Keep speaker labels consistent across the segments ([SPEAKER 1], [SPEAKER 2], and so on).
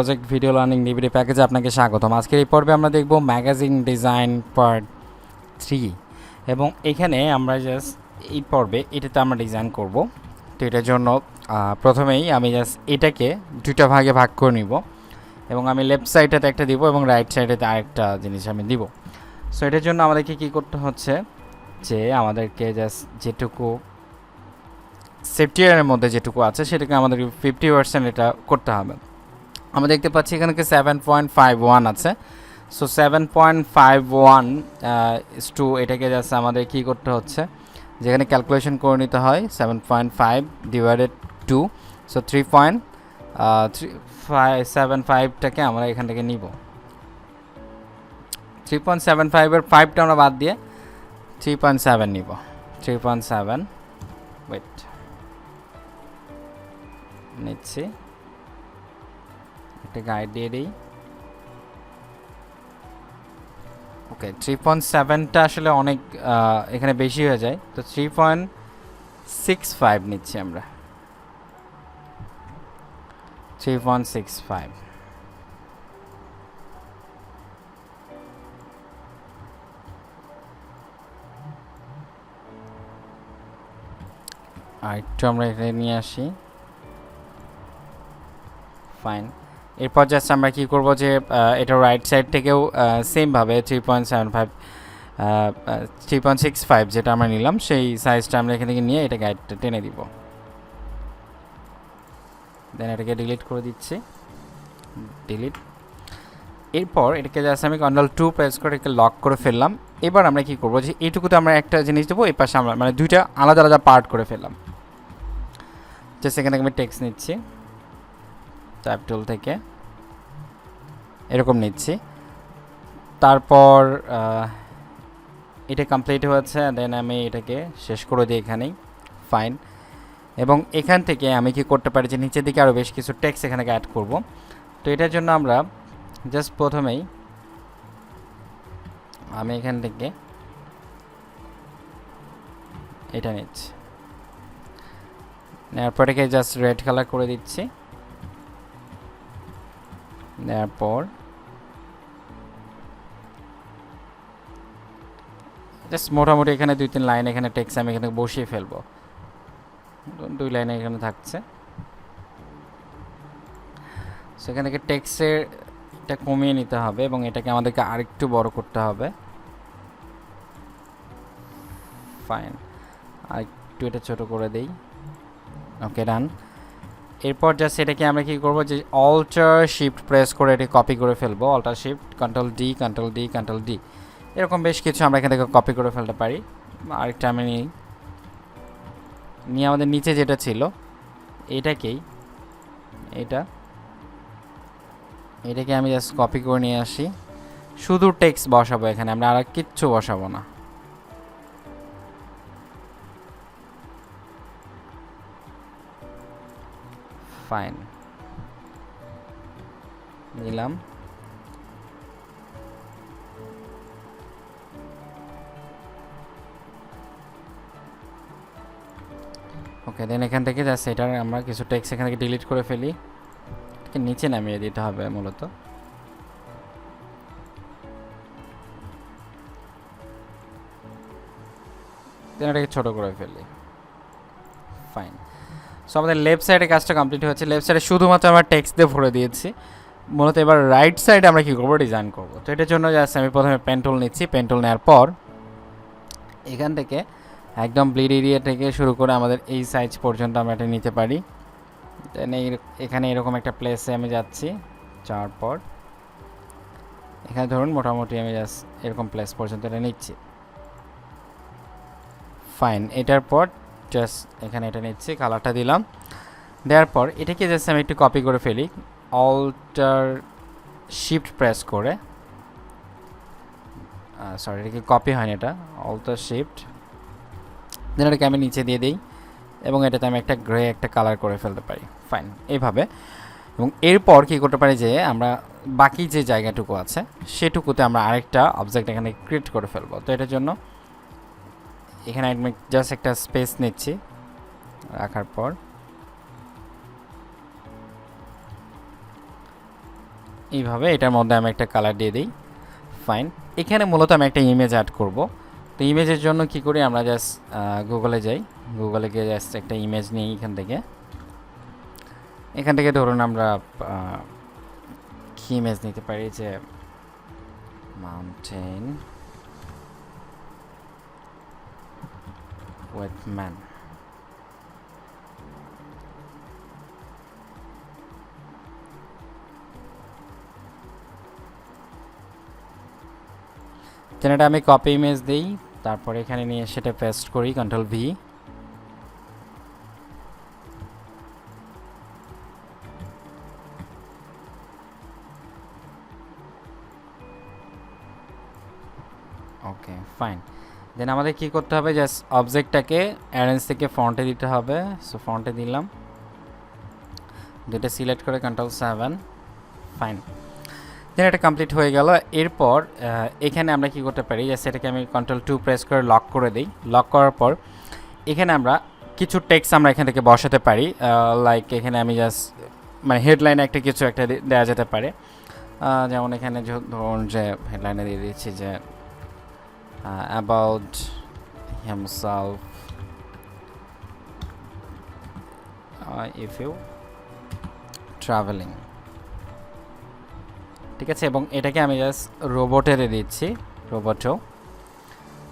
[SPEAKER 1] Project video learning DVD প্যাকেজে আপনাকে স্বাগতম। আজকের এই পর্বে আমরা দেখব ম্যাগাজিন ডিজাইন পার্ট 3 এবং এখানে আমরা জাস্ট এই পর্বে এটাতে আমরা ডিজাইন করব। তো এটার জন্য প্রথমেই আমি জাস্ট এটাকে দুইটা ভাগে ভাগ করে নিব এবং আমি লেফট সাইডটাতে একটা দিব এবং রাইট সাইডেতে আরেকটা জিনিস আমি দিব। সো এটার জন্য আমাদেরকে কী করতে হচ্ছে যে আমাদেরকে জাস্ট যেটুকু সফটওয়্যারের মধ্যে যেটুকু আছে সেটাকে আমাদের 50% এটা করতে হবে। আমরা দেখতে পাচ্ছি এখানে 7.51 আছে। সো 7.51 টু এটাকে জাস্ট আমাদের কী করতে হচ্ছে যেখানে ক্যালকুলেশন করে নিতে হয় 7.5 ডিভাইডেড 2। সো 3.75টাকে আমরা এখান থেকে নিব। 3.75-এর 5টা আমরা বাদ দিয়ে 3.7 নিব। 3.7 ওয়েট নিচ্ছি, একটা গাইড দিয়ে দিই। ওকে, 3.7টা আসলে অনেক এখানে বেশি হয়ে যায়, তো 3.65 নিচ্ছি আমরা। 3.65 আর একটু আমরা এখানে নিয়ে আসি। ফাইন, এরপর জাস্ট আমরা কী করবো যে এটা রাইট সাইড থেকেও সেমভাবে 3.65 যেটা আমরা নিলাম সেই সাইজটা আমরা এখান থেকে নিয়ে এটা গাইডটা টেনে দিব। দেন এটাকে ডিলিট করে দিচ্ছি, ডিলিট। এরপর এটাকে জাস্ট আমি Ctrl+2 প্রেস করে এটাকে লক করে ফেললাম। এবার আমরা কী করবো যে এইটুকুতে আমরা একটা জিনিস দেবো, এই পাশে আমরা মানে দুইটা আলাদা আলাদা পার্ট করে ফেললাম। জাস্ট এখানে আমি টেক্সট নিচ্ছি, টাইপ টুল থেকে এরকম নিচ্ছি। তারপর এটা কমপ্লিট হয়েছে, দেন আমি এটাকে শেষ করে দিই এখানেই। ফাইন, এবং এখান থেকে আমি কি করতে পারি যে নিচের দিকে আরও বেশ কিছু টেক্সট এখানে অ্যাড করব। তো এটার জন্য আমরা জাস্ট প্রথমেই আমি এখান থেকে এটা নিচ্ছি, নেওয়ার পর এটাকে জাস্ট রেড কালার করে দিচ্ছি। নেওয়ার পর জাস্ট মোটামুটি এখানে 2-3 লাইন এখানে টেক্সট আমি এখানে বসিয়ে ফেলবো। 2 লাইনে এখানে থাকছে। সেখান থেকে টেক্সটের এটা কমিয়ে নিতে হবে এবং এটাকে আমাদেরকে আরেকটু বড় করতে হবে। ফাইন, আরেকটু এটা ছোট করে দেই। ওকে, ডান। এরপর জাস্ট এটাকে আমরা কী করবো যে Alt+Shift প্রেস করে এটি কপি করে ফেলবো। Alt+Shift Ctrl+D Ctrl+D Ctrl+D এরকম বেশ কিছু আমরা এখান থেকে কপি করে ফেলতে পারি। আরেকটা আমি নিয়ে আমাদের নিচে যেটা ছিল এটাকেই এটাকে আমি জাস্ট কপি করে নিয়ে আসি। শুধু টেক্সট বসাবো এখানে, আমরা আর কিচ্ছু বসাবো না। ফাইন, নিলাম। ওকে, দেন এখান থেকে জাস্ট এটার আমরা কিছু টেক্সট এখান থেকে ডিলিট করে ফেলি। নিচে নামিয়ে দিতে হবে মূলত। দেন এটাকে ছোটো করে ফেলি। ফাইন, সো আমাদের লেফট সাইডে কাজটা কমপ্লিট হয়েছে। লেফট সাইডে শুধুমাত্র আমরা টেক্সট দিয়ে ভরে দিয়েছি মূলত। এবার রাইট সাইডে আমরা কী করবো, ডিজাইন করবো। তো এটার জন্য জাস্ট আমি প্রথমে পেন টুল নিচ্ছি। পেন টুল নেওয়ার পর এখান থেকে একদম ব্লিড এরিয়া থেকে শুরু করে আমাদের এই সাইজ পর্যন্ত আমরা এটা নিতে পারি। দেন এখানে এরকম একটা প্লেসে আমি যাচ্ছি, যাওয়ার পর এখানে ধরুন মোটামুটি আমি জাস্ট এরকম প্লেস পর্যন্ত এটা নিচ্ছি। ফাইন, এটার পর জাস্ট এখানে এটা নিচ্ছি, কালারটা দিলাম। দেওয়ার পর এটাকে জাস্ট আমি একটু কপি করে ফেলি। Alt+Shift প্রেস করে, সরি এটাকে কপি হয়নি, এটা Alt+Shift। দেন এটাকে আমি নিচে দিয়ে দিই এবং এটাতে আমি একটা গ্রে একটা কালার করে ফেলতে পারি। ফাইন, এইভাবে। এবং এরপর কী করতে পারি যে আমরা বাকি যে জায়গাটুকু আছে সেটুকুতে আমরা আরেকটা অবজেক্ট এখানে ক্রিয়েট করে ফেলবো। তো এটার জন্য এখানে আমি জাস্ট একটা স্পেস নিচ্ছি, রাখার পর এইভাবে এটার মধ্যে আমি একটা কালার দিয়ে দিই। ফাইন, এখানে মূলত আমি একটা ইমেজ অ্যাড করব। তো ইমেজের জন্য কি করি, আমরা জাস্ট গুগলে যাই, গুগলে গিয়ে জাস্ট একটা ইমেজ নিই এখান থেকে ধরুন আমরা কি ইমেজ নিতে পারি, যে মাউন্টেন উইথ ম্যান। এটা আমি কপি ইমেজ দিই, তারপরে এখানে নিয়ে সেটা পেস্ট করি, কন্ট্রোল ভি। ওকে ফাইন, দেন আমাদের কি করতে হবে, জাস্ট অবজেক্টটাকে অ্যারেঞ্জ থেকে ফন্টে দিতে হবে। সো ফন্টে দিলাম, দুটো সিলেক্ট করে কন্ট্রোল 7। ফাইন, দেন এটা কমপ্লিট হয়ে গেল। এরপর এখানে আমরা কি করতে পারি, জাস্ট এটাকে আমি কন্ট্রোল 2 প্রেস করে লক করে দিই। লক করার পর এখানে আমরা কিছু টেক্সট আমরা এখান থেকে বসাতে পারি। লাইক এখানে আমি জাস্ট মানে হেডলাইনে একটা কিছু একটা দেওয়া যেতে পারে। যেমন এখানে ধরুন যে হেডলাইনে দিয়ে দিচ্ছি যে about himself if you travelling, ঠিক আছে। এবং এটাকে আমি জাস্ট রোবটে দিয়ে দিচ্ছি, রোবটও।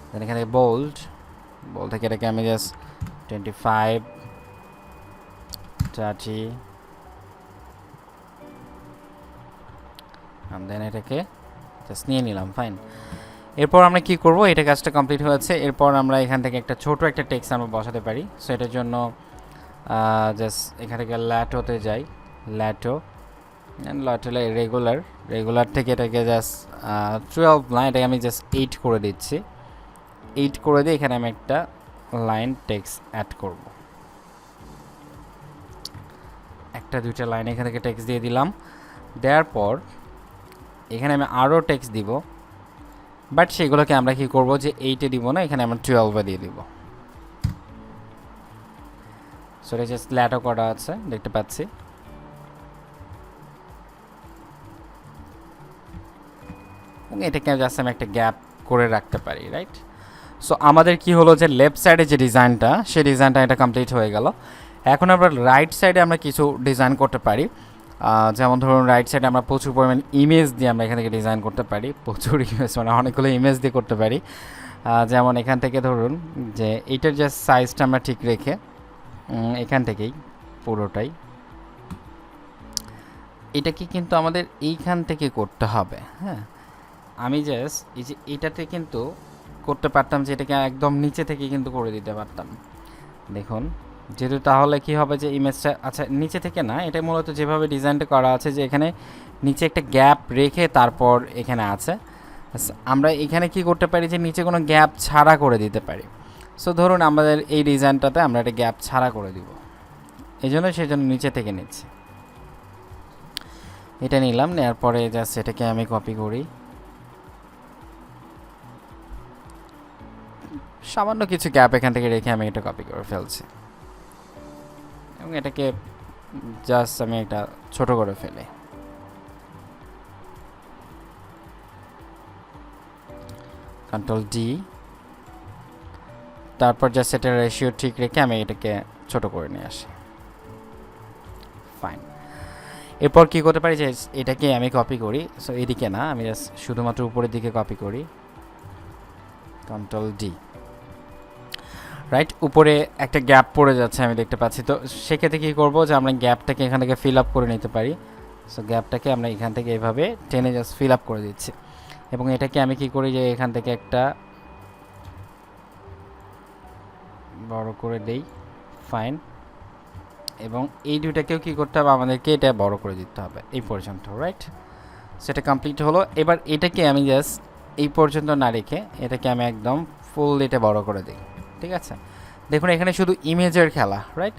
[SPEAKER 1] দেন এখানে বোল্ড থেকে এটাকে আমি জাস্ট 25 30 দেন এটাকে জাস্ট নিয়ে নিলাম। ফাইন, এরপর আমরা কি করব, এটা কাজটা কমপ্লিট হয়েছে। এরপর আমরা এখান থেকে একটা ছোট একটা টেক্সট আমরা বসাতে পারি। সো এটার জন্য জাস্ট এখান থেকে ল্যাটোতে যাই, ল্যাটো রেগুলার থেকে এটাকে জাস্ট 12 লাইন, এটাকে আমি জাস্ট 8 করে দিচ্ছি। 8 করে দিয়ে এখানে আমি একটা লাইন টেক্সট অ্যাড করব, একটা দুইটা লাইন এখান থেকে টেক্সট দিয়ে দিলাম। দেওয়ার পর এখানে আমি আরও টেক্সট দিব, বাট সেগুলোকে আমরা কি করব, যে 8-এ দিব না, এখানে আমরা 12-এ দিয়ে দিব। সো এটা জাস্ট ল্যাটো করা আছে, দেখতে পাচ্ছি। এটাকে জাস্ট আমি একটা গ্যাপ করে রাখতে পারি, রাইট। সো আমাদের কি হলো, যে লেফট সাইডে যে ডিজাইনটা, সেই ডিজাইনটা এটা কমপ্লিট হয়ে গেল। এখন আমরা রাইট সাইডে আমরা কিছু ডিজাইন করতে পারি। যেমন ধরুন রাইট সাইডে আমরা প্রচুর পরিমাণ ইমেজ দিয়ে আমরা এখান থেকে ডিজাইন করতে পারি, প্রচুর ইমেজ মানে অনেকগুলো ইমেজ দিয়ে করতে পারি। যেমন এখান থেকে ধরুন যে এইটার জাস্ট সাইজটা আমরা ঠিক রেখে এখান থেকেই পুরোটাই এটাকে কিন্তু আমাদের এইখান থেকে করতে হবে। হ্যাঁ, আমি জাস্ট এই যে এটাতে কিন্তু করতে পারতাম, যে এটাকে একদম নিচে থেকে কিন্তু করে দিতে পারতাম। দেখুন, যেহেতু তাহলে কি হবে, যে ইমেজটা আচ্ছা নিচে থেকে না, এটা মূলত যেভাবে ডিজাইনটা করা আছে, যে এখানে নিচে একটা গ্যাপ রেখে তারপর এখানে আছে। আমরা এখানে কি করতে পারি, যে নিচে কোনো গ্যাপ ছাড়া করে দিতে পারি। সো ধরুন আমাদের এই ডিজাইনটাতে আমরা একটা গ্যাপ ছাড়া করে দিব, এই জন্য সেই জন্য নিচে থেকে নিচ্ছি। এটা নিলাম, নেওয়ার পরে জাস্ট এটাকে আমি কপি করি, সামান্য কিছু গ্যাপ এখান থেকে রেখে আমি এটা কপি করে ফেলছি, এবং এটাকে জাস্ট আমি একটা ছোট করে ফেলি। কন্ট্রোল-D, তারপর জাস্ট এটা রেশিও ঠিক রেখে আমি এটাকে ছোট করে নিয়ে আসি। ফাইন, এরপর কি করতে পারি, যে এটাকে আমি কপি করি। সো এদিকে না, আমি জাস্ট শুধুমাত্র উপরের দিকে কপি করি, কন্ট্রোল-D। রাইট, উপরে একটা গ্যাপ পড়ে যাচ্ছে আমি দেখতে পাচ্ছি। তো সেক্ষেত্রে কী করবো, যে আমরা গ্যাপটাকে এখান থেকে ফিল আপ করে নিতে পারি। সো গ্যাপটাকে আমরা এখান থেকে এভাবে টেনে জাস্ট ফিল আপ করে দিচ্ছি, এবং এটাকে আমি কি করি, যে এখান থেকে একটা বড় করে দেই। ফাইন, এবং এই দুইটাকেও কী করতে হবে, আমাদেরকে এটা বড় করে দিতে হবে এই পর্যন্ত, রাইট। সেটা কমপ্লিট হলো। এবার এটাকে আমি জাস্ট এই পর্যন্ত না রেখে এটাকে আমি একদম ফুল এটা বড় করে দিই, ঠিক আছে। দেখুন এখানে শুধু ইমেজের খেলা, রাইট।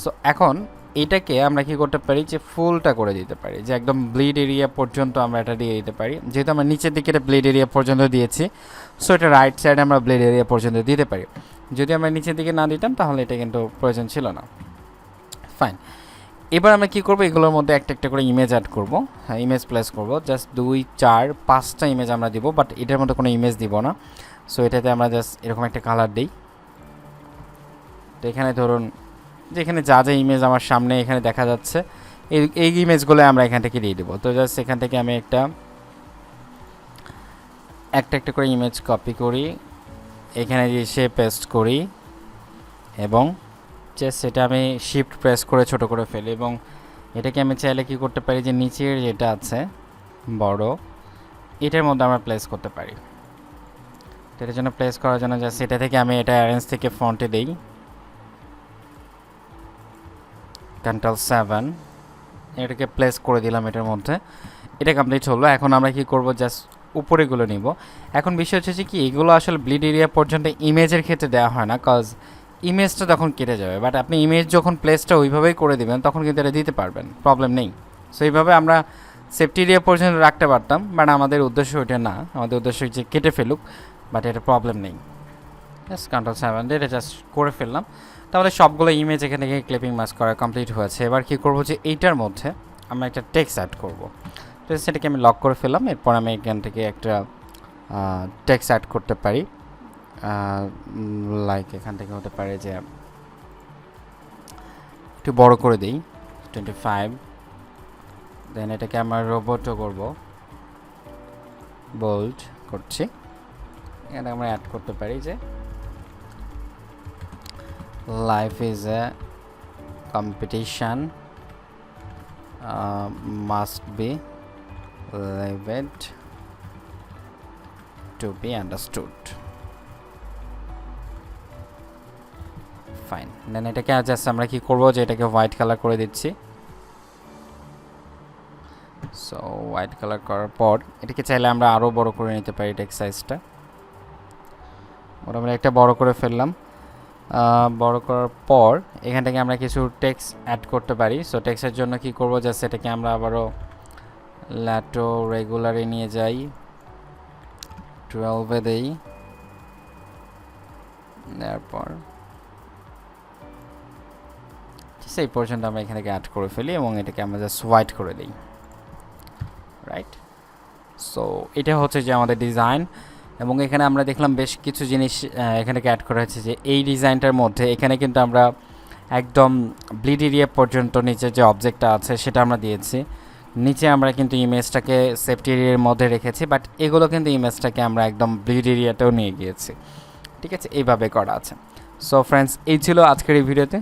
[SPEAKER 1] সো এখন এটাকে আমরা কি করতে পারি, যে ফুলটা করে দিতে পারি, যে একদম ব্লিড এরিয়া পর্যন্ত আমরা এটা দিয়ে দিতে পারি। যেহেতু আমরা নিচের দিকে এটা ব্লিড এরিয়া পর্যন্ত দিয়েছি, সো এটা রাইট সাইডে আমরা ব্লিড এরিয়া পর্যন্ত দিতে পারি। যদি আমরা নিচের দিকে না দিতাম তাহলে এটা কিন্তু প্রয়োজন ছিল না। ফাইন, এবার আমরা কি করব, এগুলোর মধ্যে একটা একটা করে ইমেজ অ্যাড করব। হ্যাঁ, ইমেজ প্লেস করব, জাস্ট 2 4 5টা ইমেজ আমরা দিব, বাট এটার মধ্যে কোনো ইমেজ দিব না। সো এটাতে আমরা জাস্ট এরকম একটা কালার দিই। তো এখানে ধরুন যেখানে যা যা ইমেজ আমার সামনে এখানে দেখা যাচ্ছে, এই ইমেজগুলো আমরা এখান থেকে দিয়ে দেবো। তো জাস্ট এখান থেকে আমি একটা একটা করে ইমেজ কপি করি, এখানে এসে পেস্ট করি এবং জাস্ট সেটা আমি শিফট প্রেস করে ছোট করে ফেলি। এবং এটাকে আমি চাইলে কি করতে পারি, যে নিচের যেটা আছে বড়, এটার মধ্যে আমরা প্লেস করতে পারি। তো এটার জন্য প্লেস করার জন্য জাস্ট এটা থেকে আমি এটা অ্যারেঞ্জ থেকে ফন্টে দিই, Ctrl+7, এটাকে প্লেস করে দিলাম এটার মধ্যে। এটা কমপ্লিট হলো। এখন আমরা কি করব, জাস্ট উপরেগুলো নিব। এখন বিষয় হচ্ছে যে কি, এগুলো আসলে ব্লিড এরিয়া পর্যন্ত ইমেজের ক্ষেত্রে দেওয়া হয় না, কজ ইমেজটা তখন কেটে যাবে। বাট আপনি ইমেজ যখন প্লেসটা ওইভাবেই করে দিবেন তখন কিন্তু এটা দিতে পারবেন, প্রবলেম নেই। সো এইভাবে আমরা সেফটি এরিয়া পর্যন্ত রাখতে পারতাম, বাট আমাদের উদ্দেশ্য ওইটা না, আমাদের উদ্দেশ্য যে কেটে ফেলুক, বাট এটা প্রবলেম নেই। জাস্ট Ctrl+7 এটা জাস্ট করে ফেললাম। তাহলে সবগুলো ইমেজ এখান থেকে ক্লিপিং মাস্ক করা কমপ্লিট হয়েছে। এবার কি করব, যে এইটার মধ্যে আমরা একটা টেক্সট অ্যাড করব। তো সেটাকে আমি লক করে ফেললাম। এরপর আমি এখান থেকে একটা টেক্সট অ্যাড করতে পারি, লাইক এখান থেকে হতে পারে যে একটু বড় করে দিই 25। দেন এটাকে আমার রোবটও করব, বোল্ড করছি। এখানে আমরা অ্যাড করতে পারি যে life is a competition, must be lived to be understood. Fine. Then এটাকে জাস্ট আমরা কি করব, যে এটাকে হোয়াইট কালার করে দিচ্ছি। সো হোয়াইট কালার করার পর এটাকে চাইলে আমরা আরও বড় করে নিতে পারি টেক্সট সাইজটা। ওটা আমরা একটা বড় করে ফেললাম। বড় করার পর এখান থেকে আমরা কিছু টেক্সট অ্যাড করতে পারি। সো টেক্সটের জন্য কি করব, জাস্ট এটাকে আমরা আবারও ল্যাটো রেগুলারে নিয়ে যাই, 12 দেই। তারপর সেই পর্যন্ত আমরা এখান থেকে অ্যাড করে ফেলি এবং এটাকে আমরা জাস্ট হোয়াইট করে দিই, রাইট। সো এটা হচ্ছে যে আমাদের ডিজাইন। এবং এখানে আমরা দেখলাম বেশ কিছু জিনিস এখানে অ্যাড করা হয়েছে, যে এই ডিজাইনটার মধ্যে এখানে কিন্তু আমরা একদম ব্লিড এরিয়া পর্যন্ত নিচে যে অবজেক্টটা আছে সেটা আমরা দিয়েছি। নিচে আমরা কিন্তু ইমেজটাকে সেফটি এরিয়ার মধ্যে রেখেছি, বাট এগুলো কিন্তু ইমেজটাকে আমরা একদম ব্লিড এরিয়াতেও নিয়ে গিয়েছি। ঠিক আছে, এইভাবে করা আছে। সো ফ্রেন্ডস, এই ছিল আজকের এই ভিডিওতে।